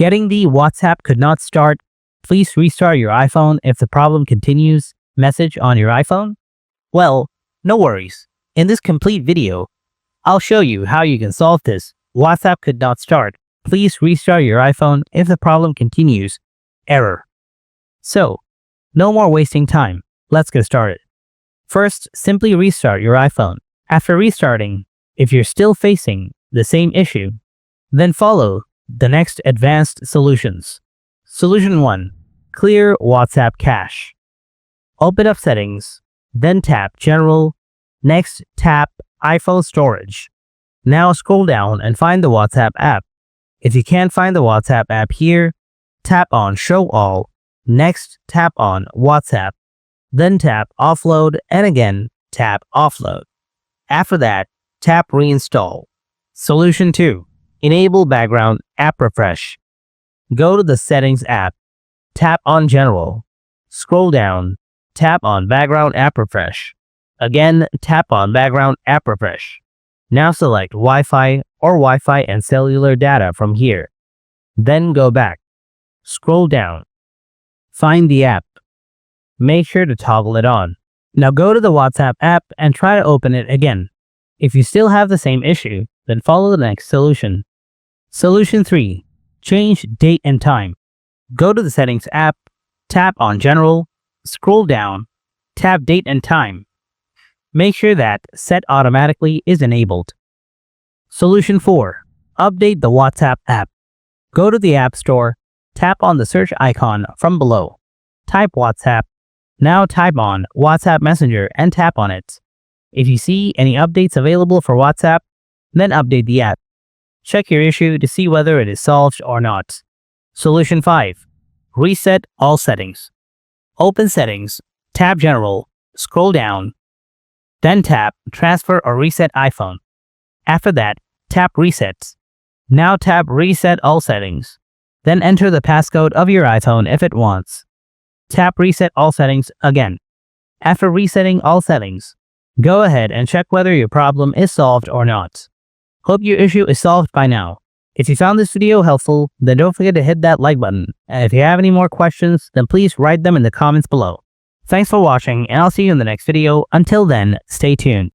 Getting the WhatsApp could not start. Please restart your iPhone if the problem continues message on your iPhone? Well, no worries. In this complete video, I'll show you how you can solve this WhatsApp could not start. Please restart your iPhone if the problem continues error. So, no more wasting time. Let's get started. First, simply restart your iPhone. After restarting, if you're still facing the same issue, then follow the next advanced solutions. Solution 1. Clear WhatsApp cache. Open up Settings, then tap General. Next, tap iPhone Storage. Now scroll down and find the WhatsApp app. If you can't find the WhatsApp app here, tap on Show All. Next, tap on WhatsApp. Then tap Offload and again tap Offload. After that, tap Reinstall. Solution 2. Enable Background App Refresh. Go to the Settings app. Tap on General. Scroll down. Tap on Background App Refresh. Again, tap on Background App Refresh. Now select Wi-Fi or Wi-Fi and cellular data from here. Then go back. Scroll down. Find the app. Make sure to toggle it on. Now go to the WhatsApp app and try to open it again. If you still have the same issue, then follow the next solution. Solution 3. Change date and time. Go to the Settings app, tap on General, scroll down, tap Date and Time. Make sure that Set Automatically is enabled. Solution 4. Update the WhatsApp app. Go to the App Store, tap on the search icon from below. Type WhatsApp. Now type on WhatsApp Messenger and tap on it. If you see any updates available for WhatsApp, then update the app. Check your issue to see whether it is solved or not. Solution 5. Reset all settings. Open Settings, tap General, scroll down, then tap Transfer or Reset iPhone. After that, tap Reset. Now tap Reset all settings. Then enter the passcode of your iPhone if it wants. Tap Reset all settings again. After resetting all settings, go ahead and check whether your problem is solved or not. Hope your issue is solved by now. If you found this video helpful, then don't forget to hit that like button. And if you have any more questions, then please write them in the comments below. Thanks for watching, and I'll see you in the next video. Until then, stay tuned.